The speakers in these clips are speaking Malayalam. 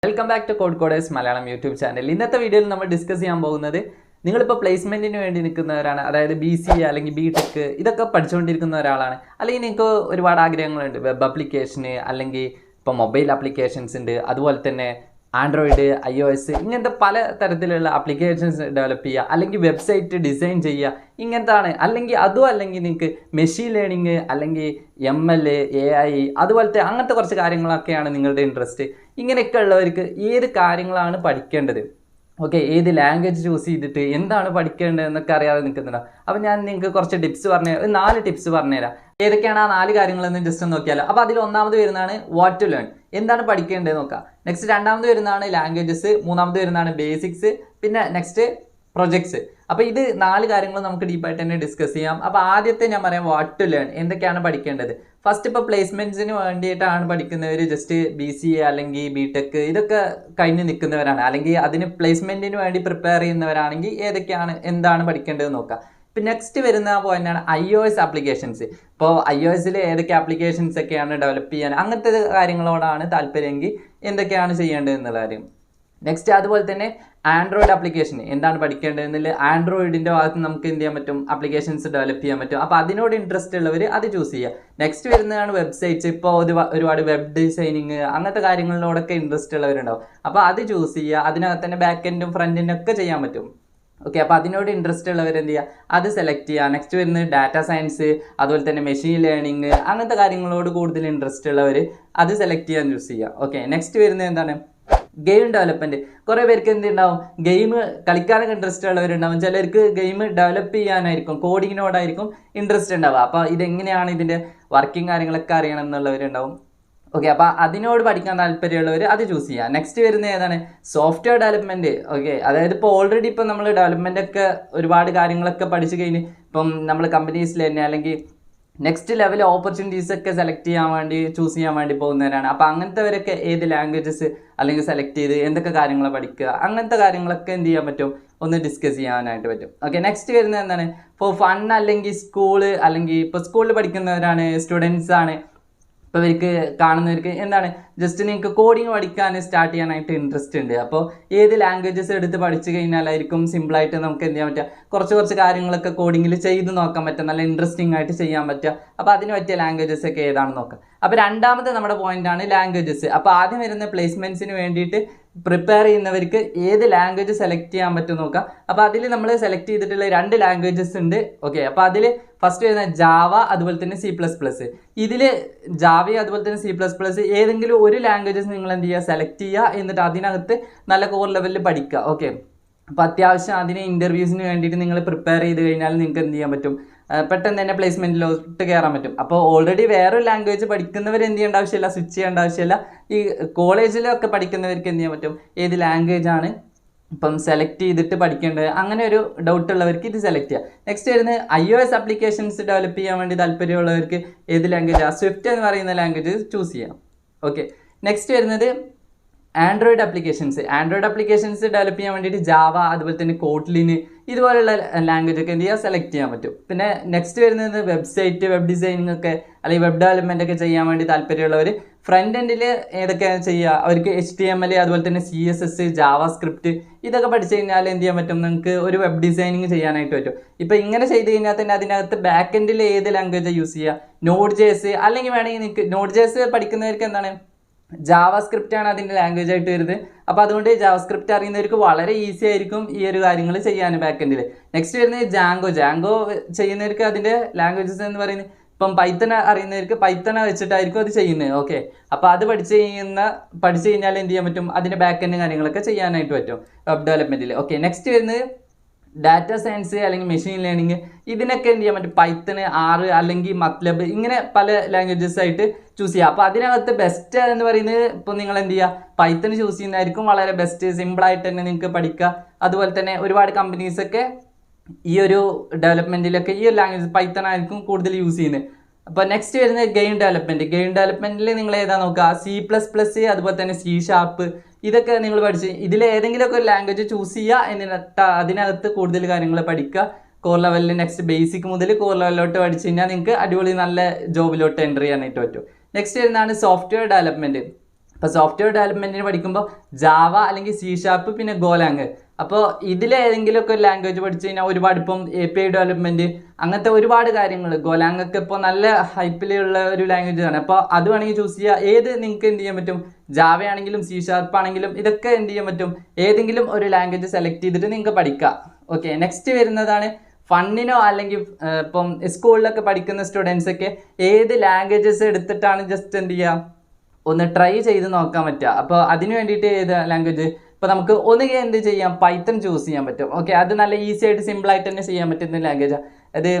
Welcome back to code coders Malayalam YouTube channel. ഇന്നത്തെ വീഡിയോയിൽ നമ്മൾ ഡിസ്കസ് ചെയ്യാൻ പോകുന്നത് നിങ്ങളിപ്പോൾ പ്ലേസ്മെൻറ്റിന് വേണ്ടി നിൽക്കുന്നവരാണ്, അതായത് BCA അല്ലെങ്കിൽ BTech ഇതൊക്കെ പഠിച്ചുകൊണ്ടിരിക്കുന്ന ഒരാളാണ്, അല്ലെങ്കിൽ നിങ്ങൾക്ക് ഒരുപാട് ആഗ്രഹങ്ങളുണ്ട്. വെബ് ആപ്ലിക്കേഷന് അല്ലെങ്കിൽ ഇപ്പോൾ മൊബൈൽ ആപ്ലിക്കേഷൻസ് ഉണ്ട്, അതുപോലെ തന്നെ ആൻഡ്രോയിഡ്, iOS ഇങ്ങനത്തെ പല തരത്തിലുള്ള ആപ്ലിക്കേഷൻസ് ഡെവലപ്പ് ചെയ്യുക, അല്ലെങ്കിൽ വെബ്സൈറ്റ് ഡിസൈൻ ചെയ്യുക, ഇങ്ങനത്താണ്. അല്ലെങ്കിൽ നിങ്ങൾക്ക് മെഷീൻ ലേണിംഗ് അല്ലെങ്കിൽ ML, AI അതുപോലത്തെ അങ്ങനത്തെ കുറച്ച് കാര്യങ്ങളൊക്കെയാണ് നിങ്ങളുടെ ഇൻട്രസ്റ്റ്. ഇങ്ങനെയൊക്കെ ഉള്ളവർക്ക് ഏത് കാര്യങ്ങളാണ് പഠിക്കേണ്ടത്, ഓക്കെ, ഏത് ലാംഗ്വേജ് ചൂസ് ചെയ്തിട്ട് എന്താണ് പഠിക്കേണ്ടത് എന്നൊക്കെ അറിയാതെ നിൽക്കുന്നുണ്ടാവും. അപ്പോൾ ഞാൻ നിങ്ങൾക്ക് കുറച്ച് ടിപ്സ് 4 ടിപ്സ് പറഞ്ഞുതരാം. ഏതൊക്കെയാണ് ആ 4 കാര്യങ്ങളെന്ന് ജസ്റ്റ് നോക്കിയാലോ. അപ്പോൾ അതിൽ ഒന്നാമത് വരുന്നതാണ് വാട്ട് ടു ലേൺ, എന്താണ് പഠിക്കേണ്ടത് നോക്കാം. നെക്സ്റ്റ് രണ്ടാമത് വരുന്നതാണ് ലാംഗ്വേജസ്, മൂന്നാമത് വരുന്നതാണ് ബേസിക്സ്, പിന്നെ നെക്സ്റ്റ് പ്രൊജക്ട്സ്. അപ്പോൾ ഇത് 4 കാര്യങ്ങൾ നമുക്ക് ഡീപ്പായിട്ട് തന്നെ ഡിസ്കസ് ചെയ്യാം. അപ്പോൾ ആദ്യത്തെ ഞാൻ പറയാം വാട്ട് ടു ലേൺ, എന്തൊക്കെയാണ് പഠിക്കേണ്ടത്. ഫസ്റ്റ് ഇപ്പോൾ പ്ലേസ്മെൻറ്റ്സിന് വേണ്ടിയിട്ടാണ് പഠിക്കുന്നവർ, ജസ്റ്റ് BCA അല്ലെങ്കിൽ BTech ഇതൊക്കെ കഴിഞ്ഞ് നിൽക്കുന്നവരാണ്, അല്ലെങ്കിൽ അതിന് പ്ലേസ്മെൻറ്റിന് വേണ്ടി പ്രിപ്പയർ ചെയ്യുന്നവരാണെങ്കിൽ എന്താണ് പഠിക്കേണ്ടത് നോക്കാം. ഇപ്പം നെക്സ്റ്റ് വരുന്ന പോയിന്റാണ് iOS ആപ്ലിക്കേഷൻസ്. ഇപ്പോൾ iOSൽ ഏതൊക്കെ ആപ്ലിക്കേഷൻസ് ഒക്കെയാണ് ഡെവലപ്പ് ചെയ്യാൻ, അങ്ങനത്തെ കാര്യങ്ങളോടാണ് താല്പര്യമെങ്കിൽ എന്തൊക്കെയാണ് ചെയ്യേണ്ടത് എന്നുള്ള കാര്യം. നെക്സ്റ്റ് അതുപോലെ തന്നെ ആൻഡ്രോയിഡ് ആപ്ലിക്കേഷൻ എന്താണ് പഠിക്കേണ്ടതെന്നില്ല, ആൻഡ്രോയിഡിൻ്റെ ഭാഗത്ത് നമുക്ക് എന്ത് ചെയ്യാൻ പറ്റും, ആപ്ലിക്കേഷൻസ് ഡെവലപ്പ് ചെയ്യാൻ പറ്റും. അപ്പോൾ അതിനോട് ഇൻട്രസ്റ്റ് ഉള്ളവർ അത് ചൂസ് ചെയ്യുക. നെക്സ്റ്റ് വരുന്നതാണ് വെബ്സൈറ്റ്സ്. ഇപ്പോൾ ഒരുപാട് വെബ് ഡിസൈനിങ് അങ്ങനത്തെ കാര്യങ്ങളിലോടൊക്കെ ഇൻട്രസ്റ്റ് ഉള്ളവരുണ്ടാവും. അപ്പോൾ അത് ചൂസ് ചെയ്യുക. അതിനകത്ത് തന്നെ ബാക്ക് എൻഡും ഫ്രണ്ട് എൻഡും ഒക്കെ ചെയ്യാൻ പറ്റും. ഓക്കെ, അപ്പോൾ അതിനോട് ഇൻട്രസ്റ്റ് ഉള്ളവർ എന്ത് ചെയ്യുക, അത് സെലക്ട് ചെയ്യുക. നെക്സ്റ്റ് വരുന്നത് ഡാറ്റ സയൻസ്, അതുപോലെ തന്നെ മെഷീൻ ലേണിംഗ് അങ്ങനത്തെ കാര്യങ്ങളോട് കൂടുതൽ ഇൻട്രസ്റ്റ് ഉള്ളവർ അത് സെലക്ട് ചെയ്യാൻ ചൂസ് ചെയ്യുക. ഓക്കെ, നെക്സ്റ്റ് വരുന്നത് എന്താണ്, ഗെയിം ഡെവലപ്മെൻറ്റ്. കുറേ പേർക്ക് എന്തുണ്ടാവും, ഗെയിം കളിക്കാനൊക്കെ ഇൻട്രസ്റ്റ് ഉള്ളവരുണ്ടാവും. ചിലർക്ക് ഗെയിം ഡെവലപ്പ് ചെയ്യാനായിരിക്കും, കോഡിങ്ങിനോടായിരിക്കും ഇൻട്രസ്റ്റ് ഉണ്ടാവുക. അപ്പോൾ ഇതെങ്ങനെയാണ് ഇതിൻ്റെ വർക്കിംഗ് കാര്യങ്ങളൊക്കെ അറിയണം എന്നുള്ളവരുണ്ടാവും. ഓക്കെ, അപ്പോൾ അതിനോട് പഠിക്കാൻ താല്പര്യമുള്ളവർ അത് ചൂസ് ചെയ്യുക. നെക്സ്റ്റ് വരുന്നത് ഏതാണ്, സോഫ്റ്റ്വെയർ ഡെവലപ്മെൻറ്റ്. ഓക്കെ, അതായത് ഇപ്പോൾ ഓൾറെഡി ഇപ്പോൾ നമ്മൾ ഡെവലപ്മെൻറ്റൊക്കെ ഒരുപാട് കാര്യങ്ങളൊക്കെ പഠിച്ചു കഴിഞ്ഞ് ഇപ്പം നമ്മൾ കമ്പനീസിൽ തന്നെ അല്ലെങ്കിൽ നെക്സ്റ്റ് ലെവൽ ഓപ്പർച്യൂണിറ്റീസ് ഒക്കെ സെലക്ട് ചെയ്യാൻ വേണ്ടി ചൂസ് ചെയ്യാൻ വേണ്ടി പോകുന്നവരാണ്. അപ്പോൾ അങ്ങനത്തെവരൊക്കെ ഏത് ലാംഗ്വേജസ് അല്ലെങ്കിൽ സെലക്ട് ചെയ്ത് എന്തൊക്കെ കാര്യങ്ങൾ പഠിക്കുക, അങ്ങനത്തെ കാര്യങ്ങളൊക്കെ എന്ത് ചെയ്യാൻ പറ്റും, ഒന്ന് ഡിസ്കസ് ചെയ്യാനായിട്ട് പറ്റും. ഓക്കെ, നെക്സ്റ്റ് വരുന്നത് എന്താണ്, ഇപ്പോൾ ഫൺ അല്ലെങ്കിൽ സ്കൂള്, അല്ലെങ്കിൽ ഇപ്പോൾ സ്കൂളിൽ പഠിക്കുന്നവരാണ്, സ്റ്റുഡൻസ് ആണ്, ഇപ്പോൾ ഇവർക്ക് കാണുന്നവർക്ക് എന്താണ്, ജസ്റ്റ് നിങ്ങൾക്ക് കോഡിങ് പഠിക്കാൻ സ്റ്റാർട്ട് ചെയ്യാനായിട്ട് ഇൻട്രസ്റ്റ് ഉണ്ട്. അപ്പോൾ ഏത് ലാംഗ്വേജസ് എടുത്ത് പഠിച്ചു കഴിഞ്ഞാലായിരിക്കും സിമ്പിളായിട്ട് നമുക്ക് എന്ത് ചെയ്യാൻ പറ്റുക, കുറച്ച് കാര്യങ്ങളൊക്കെ കോഡിങ്ങിൽ ചെയ്ത് നോക്കാൻ പറ്റുക, നല്ല ഇൻട്രസ്റ്റിംഗ് ആയിട്ട് ചെയ്യാൻ പറ്റുക. അപ്പോൾ അതിന് പറ്റിയ ലാംഗ്വേജസ് ഒക്കെ ഏതാണെന്ന് നോക്കാം. അപ്പോൾ രണ്ടാമത്തെ നമ്മുടെ പോയിന്റാണ് ലാംഗ്വേജസ്. അപ്പോൾ ആദ്യം വരുന്ന പ്ലേസ്മെൻറ്റ്സിന് വേണ്ടിയിട്ട് പ്രിപ്പയർ ചെയ്യുന്നവർക്ക് ഏത് ലാംഗ്വേജ് സെലക്ട് ചെയ്യാൻ പറ്റും നോക്കാം. അപ്പോൾ അതിൽ നമ്മൾ സെലക്ട് ചെയ്തിട്ടുള്ള 2 ലാംഗ്വേജസ് ഉണ്ട്. ഓക്കെ, അപ്പോൾ അതിൽ ഫസ്റ്റ് വരുന്ന ജാവ, അതുപോലെ തന്നെ C++. ഇതിൽ ജാവയും അതുപോലെ തന്നെ C++, ഏതെങ്കിലും ഒരു ലാംഗ്വേജസ് നിങ്ങൾ എന്ത് ചെയ്യുക, സെലക്ട് ചെയ്യുക, എന്നിട്ട് അതിനകത്ത് നല്ല കോർ ലെവലിൽ പഠിക്കുക. ഓക്കെ, അപ്പോൾ അത്യാവശ്യം അതിന് ഇൻ്റർവ്യൂസിന് വേണ്ടിയിട്ട് നിങ്ങൾ പ്രിപ്പയർ ചെയ്ത് കഴിഞ്ഞാൽ നിങ്ങൾക്ക് എന്ത് ചെയ്യാൻ പറ്റും, പെട്ടെന്ന് തന്നെ പ്ലേസ്മെൻറ്റിലോട്ട് കയറാൻ പറ്റും. അപ്പോൾ ഓൾറെഡി വേറൊരു ലാംഗ്വേജ് പഠിക്കുന്നവർ എന്ത് ചെയ്യേണ്ട ആവശ്യമില്ല, സ്വിച്ച് ചെയ്യേണ്ട ആവശ്യമില്ല. ഈ കോളേജിലൊക്കെ പഠിക്കുന്നവർക്ക് എന്ത് ചെയ്യാൻ പറ്റും, ഏത് ലാംഗ്വേജ് ആണ് ഇപ്പം സെലക്ട് ചെയ്തിട്ട് പഠിക്കേണ്ടത്, അങ്ങനെ ഒരു ഡൗട്ട് ഉള്ളവർക്ക് ഇത് സെലക്ട് ചെയ്യാം. നെക്സ്റ്റ് വരുന്നത് iOS ആപ്ലിക്കേഷൻസ് ഡെവലപ്പ് ചെയ്യാൻ വേണ്ടി താല്പര്യമുള്ളവർക്ക് ഏത് ലാംഗ്വേജ്, സ്വിഫ്റ്റ് എന്ന് പറയുന്ന ലാംഗ്വേജ് ചൂസ് ചെയ്യാം. ഓക്കെ, നെക്സ്റ്റ് വരുന്നത് ആൻഡ്രോയിഡ് ആപ്ലിക്കേഷൻസ് ഡെവലപ്പ് ചെയ്യാൻ വേണ്ടിയിട്ട് ജാവ, അതുപോലെ തന്നെ കോട്ട്ലിൻ ഇതുപോലുള്ള ലാംഗ്വേജ് ഒക്കെ എന്ത് ചെയ്യുക, സെലക്ട് ചെയ്യാൻ പറ്റും. പിന്നെ നെക്സ്റ്റ് വരുന്നത് വെബ്സൈറ്റ്, വെബ് ഡിസൈനിങ് ഒക്കെ അല്ലെങ്കിൽ വെബ് ഡെവലപ്മെൻ്റ് ഒക്കെ ചെയ്യാൻ വേണ്ടി താല്പര്യമുള്ളവർ ഫ്രണ്ട് എൻഡിൽ ഏതൊക്കെയാണ് ചെയ്യുക, അവർക്ക് HTML, അതുപോലെ തന്നെ CSS, JavaScript ഇതൊക്കെ പഠിച്ചു കഴിഞ്ഞാൽ എന്ത് ചെയ്യാൻ പറ്റും, നിങ്ങൾക്ക് ഒരു വെബ് ഡിസൈനിങ് ചെയ്യാനായിട്ട് പറ്റും. ഇപ്പോൾ ഇങ്ങനെ ചെയ്ത് കഴിഞ്ഞാൽ തന്നെ അതിനകത്ത് ബാക്ക് എൻഡിൽ ഏത് ലാംഗ്വേജ് യൂസ് ചെയ്യുക, Node.js, അല്ലെങ്കിൽ വേണമെങ്കിൽ നിങ്ങൾക്ക് Node.js പഠിക്കുന്നവർക്ക് എന്താണ്, ജാവാസ്ക്രിപ്റ്റ് ആണ് അതിൻ്റെ ലാംഗ്വേജ് ആയിട്ട് വരുന്നത്. അപ്പോൾ അതുകൊണ്ട് ജാവാസ്ക്രിപ്റ്റ് അറിയുന്നവർക്ക് വളരെ ഈസി ആയിരിക്കും ഈ ഒരു കാര്യങ്ങൾ ചെയ്യാൻ ബാക്ക് എൻഡിൽ. നെക്സ്റ്റ് വരുന്നത് ജാങ്കോ ചെയ്യുന്നവർക്ക് അതിൻ്റെ ലാംഗ്വേജസ് എന്ന് പറയുന്നത്, ഇപ്പം പൈത്തൺ അറിയുന്നവർക്ക് പൈത്തൺ വെച്ചിട്ടായിരിക്കും അത് ചെയ്യുന്നത്. ഓക്കെ, അപ്പോൾ അത് പഠിച്ചു കഴിഞ്ഞാൽ എന്ത് ചെയ്യാൻ പറ്റും, അതിൻ്റെ ബാക്ക് എൻഡ് കാര്യങ്ങളൊക്കെ ചെയ്യാനായിട്ട് പറ്റും വെബ് ഡെവലപ്മെൻറ്റിൽ. ഓക്കെ, നെക്സ്റ്റ് വരുന്നത് ഡാറ്റ സയൻസ് അല്ലെങ്കിൽ മെഷീൻ ലേണിംഗ്. ഇതിനൊക്കെ എന്ത് ചെയ്യാൻ പറ്റും, പൈത്തൺ, R അല്ലെങ്കിൽ MATLAB ഇങ്ങനെ പല ലാംഗ്വേജസ് ആയിട്ട് ചൂസ് ചെയ്യുക. അപ്പോൾ അതിനകത്ത് ബെസ്റ്റ് എന്ന് പറയുന്നത് ഇപ്പോൾ നിങ്ങൾ എന്ത് ചെയ്യുക, പൈത്തൺ ചൂസ് ചെയ്യുന്നതായിരിക്കും വളരെ ബെസ്റ്റ്, സിമ്പിളായിട്ട് തന്നെ നിങ്ങൾക്ക് പഠിക്കുക. അതുപോലെ തന്നെ ഒരുപാട് കമ്പനീസൊക്കെ ഈ ഒരു ഡെവലപ്മെൻറ്റിലൊക്കെ ഈ ഒരു ലാംഗ്വേജ് പൈത്തൺ ആയിരിക്കും കൂടുതൽ യൂസ് ചെയ്യുന്നത്. അപ്പോൾ നെക്സ്റ്റ് വരുന്നത് ഗെയിം ഡെവലപ്മെൻറ്റിൽ നിങ്ങൾ ഏതാ നോക്കുക, C++, അതുപോലെ തന്നെ C#, ഇതൊക്കെ നിങ്ങൾ പഠിച്ച് ഇതിൽ ഏതെങ്കിലുമൊക്കെ ഒരു ലാംഗ്വേജ് ചൂസ് ചെയ്യുക, എന്നിട്ട് അതിനകത്ത് കൂടുതൽ കാര്യങ്ങൾ പഠിക്കുക. കോർ ലെവലിൽ നെക്സ്റ്റ് ബേസിക് മുതൽ കോർ ലെവലിലോട്ട് പഠിച്ചു കഴിഞ്ഞാൽ നിങ്ങൾക്ക് അടിപൊളി നല്ല ജോബിലോട്ട് എൻ്റർ ചെയ്യാനായിട്ട് പറ്റും. നെക്സ്റ്റ് വരുന്നതാണ് സോഫ്റ്റ്വെയർ ഡെവലപ്മെൻറ്റ്. ഇപ്പോൾ സോഫ്റ്റ്വെയർ ഡെവലപ്മെൻറ്റിന് പഠിക്കുമ്പോൾ ജാവ അല്ലെങ്കിൽ C# പിന്നെ ഗോലാങ്. അപ്പോൾ ഇതിലേതെങ്കിലുമൊക്കെ ഒരു ലാംഗ്വേജ് പഠിച്ചു കഴിഞ്ഞാൽ ഒരുപാട് ഇപ്പം API ഡെവലപ്മെൻറ്റ് അങ്ങനത്തെ ഒരുപാട് കാര്യങ്ങൾ ഗോലാങ് ഒക്കെ ഇപ്പോൾ നല്ല ഹൈപ്പിലുള്ള ഒരു ലാംഗ്വേജ് ആണ്. അപ്പോൾ അത് വേണമെങ്കിൽ ചൂസ് ചെയ്യുക. ഏത് നിങ്ങൾക്ക് എന്ത് ചെയ്യാൻ പറ്റും, ജാവ ആണെങ്കിലും C# ആണെങ്കിലും ഇതൊക്കെ എന്ത് ചെയ്യാൻ പറ്റും, ഏതെങ്കിലും ഒരു ലാംഗ്വേജ് സെലക്ട് ചെയ്തിട്ട് നിങ്ങൾക്ക് പഠിക്കാം. ഓക്കെ, നെക്സ്റ്റ് വരുന്നതാണ് ഫണ്ണിനോ അല്ലെങ്കിൽ ഇപ്പം സ്കൂളിലൊക്കെ പഠിക്കുന്ന സ്റ്റുഡൻസ് ഒക്കെ ഏത് ലാംഗ്വേജസ് എടുത്തിട്ടാണ് ജസ്റ്റ് എന്ത് ചെയ്യുക, ഒന്ന് ട്രൈ ചെയ്ത് നോക്കാൻ പറ്റുക. അപ്പോൾ അതിന് വേണ്ടിയിട്ട് ഏത് ലാംഗ്വേജ്, ഇപ്പോൾ നമുക്ക് ഒന്നുകിൽ എന്ത് ചെയ്യാം, പൈത്തൺ ചൂസ് ചെയ്യാൻ പറ്റും. ഓക്കെ, അത് നല്ല ഈസി ആയിട്ട് സിമ്പിളായിട്ട് തന്നെ ചെയ്യാൻ പറ്റുന്ന ലാംഗ്വേജാണ്. അത്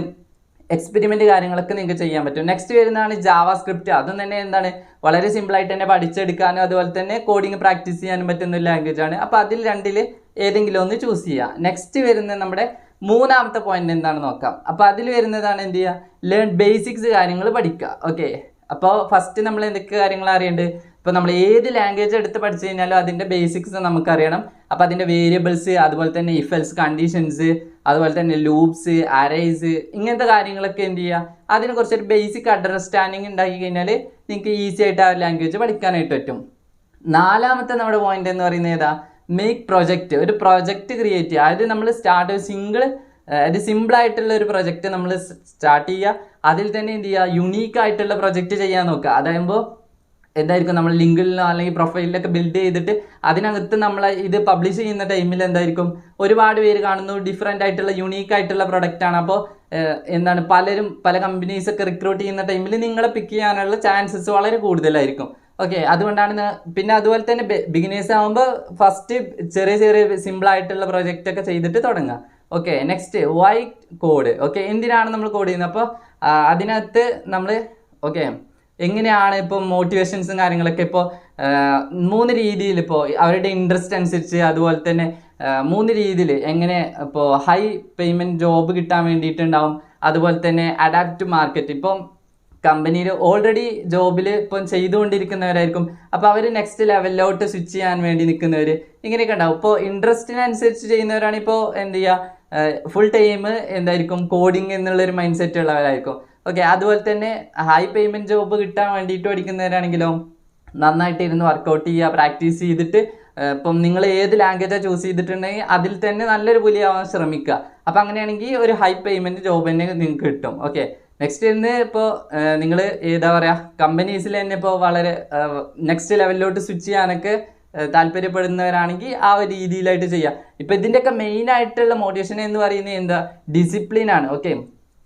എക്സ്പെരിമെൻറ്റ് കാര്യങ്ങളൊക്കെ നിങ്ങൾക്ക് ചെയ്യാൻ പറ്റും. നെക്സ്റ്റ് വരുന്നതാണ് ജാവാസ്ക്രിപ്റ്റ്. അതും തന്നെ എന്താണ്, വളരെ സിമ്പിളായിട്ട് തന്നെ പഠിച്ചെടുക്കാനും അതുപോലെ തന്നെ കോഡിങ് പ്രാക്ടീസ് ചെയ്യാനും പറ്റുന്ന ഒരു ലാംഗ്വേജാണ്. അപ്പോൾ അതിൽ രണ്ടിൽ ഏതെങ്കിലും ഒന്ന് ചൂസ് ചെയ്യുക. നെക്സ്റ്റ് വരുന്നത് നമ്മുടെ മൂന്നാമത്തെ പോയിന്റ് എന്താണെന്ന് നോക്കാം. അപ്പോൾ അതിൽ വരുന്നതാണ് എന്ത് ചെയ്യുക, ലേൺ ബേസിക്സ് കാര്യങ്ങൾ പഠിക്കുക. ഓക്കെ, അപ്പോൾ ഫസ്റ്റ് നമ്മൾ എന്തൊക്കെ കാര്യങ്ങൾ അറിയേണ്ടത്, ഇപ്പോൾ നമ്മൾ ഏത് ലാംഗ്വേജ് എടുത്ത് പഠിച്ചു കഴിഞ്ഞാലും അതിൻ്റെ ബേസിക്സ് നമുക്കറിയണം. അപ്പോൾ അതിൻ്റെ വേരിയബിൾസ്, അതുപോലെ തന്നെ ഇഫ് എൽസ് കണ്ടീഷൻസ്, അതുപോലെ തന്നെ ലൂപ്സ്, അറേയ്സ്, ഇങ്ങനത്തെ കാര്യങ്ങളൊക്കെ എന്ത് ചെയ്യുക, അതിനെ കുറിച്ചൊരു ബേസിക് അണ്ടർസ്റ്റാൻഡിങ് ഉണ്ടാക്കി കഴിഞ്ഞാൽ നിങ്ങൾക്ക് ഈസി ആയിട്ട് ആ ലാംഗ്വേജ് പഠിക്കാനായിട്ട് പറ്റും. നാലാമത്തെ നമ്മുടെ പോയിന്റ് എന്ന് പറയുന്നത് ഏതാ, മേക്ക് പ്രൊജക്റ്റ്. ഒരു പ്രൊജക്റ്റ് ക്രിയേറ്റ് ചെയ്യുക. അതായത് നമ്മൾ അതായത് സിമ്പിളായിട്ടുള്ള ഒരു പ്രൊജക്റ്റ് നമ്മൾ സ്റ്റാർട്ട് ചെയ്യുക. അതിൽ തന്നെ എന്ത് ചെയ്യുക, യുണീക്ക് ആയിട്ടുള്ള പ്രൊജക്റ്റ് ചെയ്യാൻ നോക്കുക. അതാകുമ്പോൾ എന്തായിരിക്കും, നമ്മൾ ലിങ്കിലോ അല്ലെങ്കിൽ പ്രൊഫൈലിലൊക്കെ ബിൽഡ് ചെയ്തിട്ട് അതിനകത്ത് നമ്മൾ ഇത് പബ്ലിഷ് ചെയ്യുന്ന ടൈമിൽ എന്തായിരിക്കും, ഒരുപാട് പേര് കാണുന്നു, ഡിഫറെൻ്റ് ആയിട്ടുള്ള യുണീക്ക് ആയിട്ടുള്ള പ്രൊഡക്റ്റാണ്. അപ്പോൾ എന്താണ്, പല കമ്പനീസൊക്കെ റിക്രൂട്ട് ചെയ്യുന്ന ടൈമിൽ നിങ്ങളെ പിക്ക് ചെയ്യാനുള്ള ചാൻസസ് വളരെ കൂടുതലായിരിക്കും. ഓക്കെ, അതുകൊണ്ടാണ്. പിന്നെ അതുപോലെ തന്നെ ബിഗിനേഴ്സ് ആകുമ്പോൾ ഫസ്റ്റ് ചെറിയ സിമ്പിളായിട്ടുള്ള പ്രൊജക്റ്റ് ഒക്കെ ചെയ്തിട്ട് തുടങ്ങുക. Okay, next white code. Okay, എന്തിനാണ് നമ്മൾ കോഡ് ചെയ്യുന്നത്, അപ്പോൾ അതിനകത്ത് നമ്മൾ എങ്ങനെയാണ് ഇപ്പോൾ മോട്ടിവേഷൻസും കാര്യങ്ങളൊക്കെ ഇപ്പോൾ 3 രീതിയിൽ, ഇപ്പോൾ അവരുടെ ഇൻട്രസ്റ്റ് അനുസരിച്ച്, അതുപോലെ തന്നെ 3 രീതിയിൽ എങ്ങനെ ഇപ്പോൾ ഹൈ പേയ്മെൻറ്റ് ജോബ് കിട്ടാൻ വേണ്ടിയിട്ടുണ്ടാവും. അതുപോലെ തന്നെ അഡാപ്റ്റ് മാർക്കറ്റ്, ഇപ്പം കമ്പനിയിൽ ഓൾറെഡി ജോബിൽ ഇപ്പം ചെയ്തുകൊണ്ടിരിക്കുന്നവരായിരിക്കും. അപ്പോൾ അവർ നെക്സ്റ്റ് ലെവലിലോട്ട് സ്വിച്ച് ചെയ്യാൻ വേണ്ടി നിൽക്കുന്നവർ, ഇങ്ങനെയൊക്കെ ഉണ്ടാവും. ഇപ്പോൾ ഇൻട്രസ്റ്റിനനുസരിച്ച് ചെയ്യുന്നവരാണ് ഇപ്പോൾ എന്ത് ചെയ്യുക, ഫുൾ ടൈം എന്തായിരിക്കും, കോഡിങ് എന്നുള്ളൊരു മൈൻഡ് സെറ്റ് ഉള്ളവരായിരിക്കും. ഓക്കെ, അതുപോലെ തന്നെ ഹൈ പേയ്മെൻറ്റ് ജോബ് കിട്ടാൻ വേണ്ടിയിട്ട് പഠിക്കുന്നവരാണെങ്കിലോ നന്നായിട്ട് ഇരുന്ന് വർക്കൗട്ട് ചെയ്യുക, പ്രാക്ടീസ് ചെയ്തിട്ട് ഇപ്പം നിങ്ങൾ ഏത് ലാംഗ്വേജാണ് ചൂസ് ചെയ്തിട്ടുണ്ടെങ്കിൽ അതിൽ തന്നെ നല്ലൊരു പുലിയാവാൻ ശ്രമിക്കുക. അപ്പോൾ അങ്ങനെയാണെങ്കിൽ ഒരു ഹൈ പേയ്മെൻറ്റ് ജോബ് തന്നെ നിങ്ങൾക്ക് കിട്ടും. ഓക്കെ, നെക്സ്റ്റ് ഇന്ന് ഇപ്പോൾ നിങ്ങൾ എന്താ പറയുക, കമ്പനീസിൽ തന്നെ ഇപ്പോൾ വളരെ നെക്സ്റ്റ് ലെവലിലോട്ട് സ്വിച്ച് ചെയ്യാനൊക്കെ താല്പര്യപ്പെടുന്നവരാണെങ്കിൽ ആ ഒരു രീതിയിലായിട്ട് ചെയ്യുക. ഇപ്പോൾ ഇതിൻ്റെയൊക്കെ മെയിനായിട്ടുള്ള മോട്ടിവേഷൻ എന്ന് പറയുന്നത് എന്താ, ഡിസിപ്ലിനാണ്. ഓക്കെ,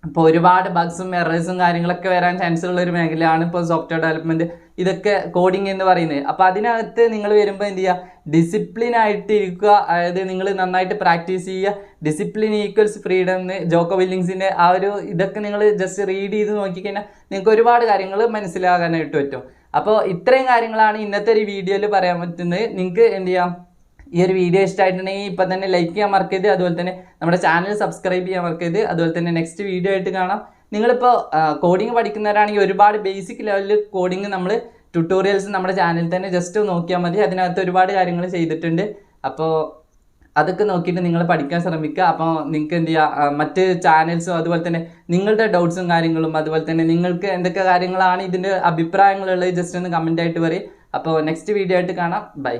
ഇപ്പോൾ ഒരുപാട് ബഗ്സും എറേഴ്സും കാര്യങ്ങളൊക്കെ വരാൻ ചാൻസ് ഉള്ള ഒരു മേഖലയാണ് ഇപ്പോൾ സോഫ്റ്റ്വെയർ ഡെവലപ്മെൻറ്റ്, ഇതൊക്കെ കോഡിങ് എന്ന് പറയുന്നത്. അപ്പോൾ അതിനകത്ത് നിങ്ങൾ വരുമ്പോൾ എന്ത് ചെയ്യുക, ഡിസിപ്ലിൻ ആയിട്ട് ഇരിക്കുക. അതായത് നിങ്ങൾ നന്നായിട്ട് പ്രാക്ടീസ് ചെയ്യുക. ഡിസിപ്ലിൻ ഈക്വൽസ് ഫ്രീഡം എന്ന് ജോക്കോ വില്ലിങ്സിൻ്റെ ആ ഒരു ഇതൊക്കെ നിങ്ങൾ ജസ്റ്റ് റീഡ് ചെയ്ത് നോക്കിക്കഴിഞ്ഞാൽ നിങ്ങൾക്ക് ഒരുപാട് കാര്യങ്ങൾ മനസ്സിലാകാനായിട്ട് പറ്റും. അപ്പോൾ ഇത്രയും കാര്യങ്ങളാണ് ഇന്നത്തെ ഒരു വീഡിയോയിൽ പറയാൻ പറ്റുന്നത്. നിങ്ങൾക്ക് എന്ത് ചെയ്യാം, ഈ ഒരു വീഡിയോ ഇഷ്ടമായിട്ടുണ്ടെങ്കിൽ ഇപ്പം തന്നെ ലൈക്ക് ചെയ്യാൻ മറക്കരുത്. അതുപോലെ തന്നെ നമ്മുടെ ചാനൽ സബ്സ്ക്രൈബ് ചെയ്യാൻ മറക്കരുത്. അതുപോലെ തന്നെ നെക്സ്റ്റ് വീഡിയോ ആയിട്ട് കാണാം. നിങ്ങളിപ്പോൾ കോഡിങ് പഠിക്കുന്നവരാണെങ്കിൽ ഒരുപാട് ബേസിക് ലെവലിൽ കോഡിങ് നമ്മൾ ട്യൂട്ടോറിയൽസ് നമ്മുടെ ചാനലിൽ തന്നെ ജസ്റ്റ് നോക്കിയാൽ മതി. അതിനകത്ത് ഒരുപാട് കാര്യങ്ങൾ ചെയ്തിട്ടുണ്ട്. അപ്പോൾ അതൊക്കെ നോക്കിയിട്ട് നിങ്ങൾ പഠിക്കാൻ ശ്രമിക്കുക. അപ്പോൾ നിങ്ങൾക്ക് എന്ത് ചെയ്യുക, മറ്റ് ചാനൽസും അതുപോലെ തന്നെ നിങ്ങളുടെ ഡൗട്ട്സും കാര്യങ്ങളും, അതുപോലെ തന്നെ നിങ്ങൾക്ക് എന്തൊക്കെ കാര്യങ്ങളാണ് ഇതിൻ്റെ അഭിപ്രായങ്ങളുള്ളത് ജസ്റ്റ് ഒന്ന് കമൻ്റ് ആയിട്ട് പറയും. അപ്പോൾ നെക്സ്റ്റ് വീഡിയോ ആയിട്ട് കാണാം. ബൈ.